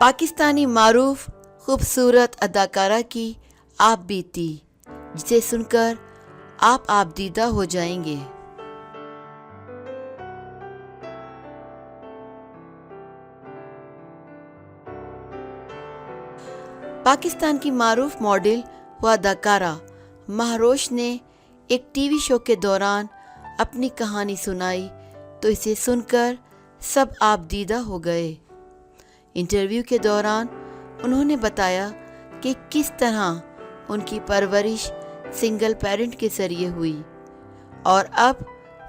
پاکستانی معروف خوبصورت اداکارہ کی آپ بیتی، جسے سن کر آپ دیدہ ہو جائیں گے۔ پاکستان کی معروف ماڈل و اداکارہ مہروش نے ایک ٹی وی شو کے دوران اپنی کہانی سنائی تو اسے سن کر سب آپ دیدہ ہو گئے۔ انٹرویو کے دوران انہوں نے بتایا کہ کس طرح ان کی پرورش سنگل پیرنٹ کے ذریعے ہوئی اور اب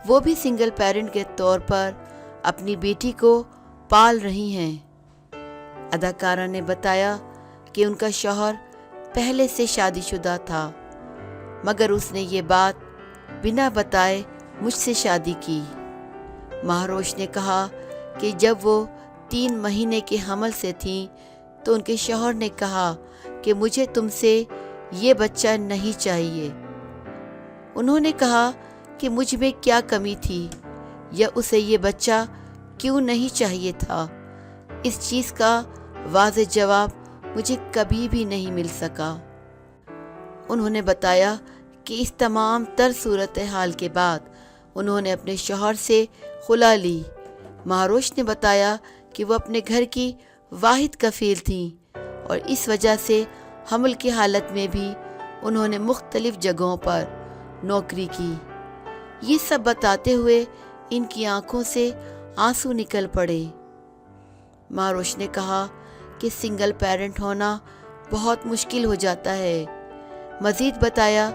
وہ بھی سنگل پیرنٹ کے طور پر اپنی بیٹی کو پال رہی ہیں۔ اداکارہ نے بتایا کہ ان کا شوہر پہلے سے شادی شدہ تھا، مگر اس نے یہ بات بنا بتائے مجھ سے شادی کی۔ مہروش نے کہا کہ جب وہ 3 مہینے کے حمل سے تھیں تو ان کے شوہر نے کہا کہ مجھے تم سے یہ بچہ نہیں چاہیے۔ انہوں نے کہا کہ مجھ میں کیا کمی تھی یا اسے یہ بچہ کیوں نہیں چاہیے تھا۔ اس چیز کا واضح جواب مجھے کبھی بھی نہیں مل سکا۔ انہوں نے بتایا کہ اس تمام تر صورتحال کے بعد انہوں نے اپنے شوہر سے خلا لی۔ مہروش نے بتایا کہ وہ اپنے گھر کی واحد کفیل تھیں اور اس وجہ سے حمل کی حالت میں بھی انہوں نے مختلف جگہوں پر نوکری کی۔ یہ سب بتاتے ہوئے ان کی آنکھوں سے آنسو نکل پڑے۔ مہروش نے کہا کہ سنگل پیرنٹ ہونا بہت مشکل ہو جاتا ہے۔ مزید بتایا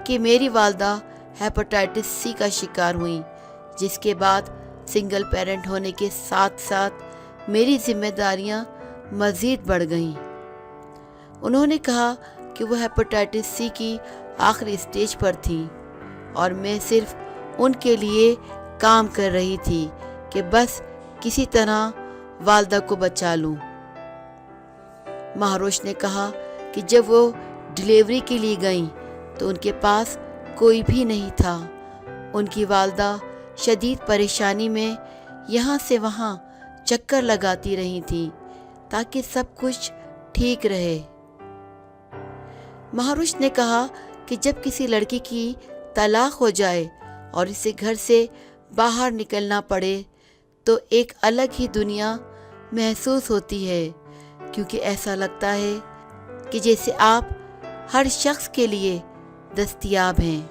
کہ میری والدہ ہیپاٹائٹس سی کا شکار ہوئیں، جس کے بعد سنگل پیرنٹ ہونے کے ساتھ ساتھ میری ذمہ داریاں مزید بڑھ گئیں۔ انہوں نے کہا کہ وہ ہیپاٹائٹس سی کی آخری سٹیج پر تھیں اور میں صرف ان کے لیے کام کر رہی تھی کہ بس کسی طرح والدہ کو بچا لوں۔ مہروش نے کہا کہ جب وہ ڈیلیوری کے لیے گئیں تو ان کے پاس کوئی بھی نہیں تھا۔ ان کی والدہ شدید پریشانی میں یہاں سے وہاں چکر لگاتی رہی تھیں تاکہ سب کچھ ٹھیک رہے۔ مہروش نے کہا کہ جب کسی لڑکی کی طلاق ہو جائے اور اسے گھر سے باہر نکلنا پڑے تو ایک الگ ہی دنیا محسوس ہوتی ہے، کیونکہ ایسا لگتا ہے کہ جیسے آپ ہر شخص کے لیے دستیاب ہیں۔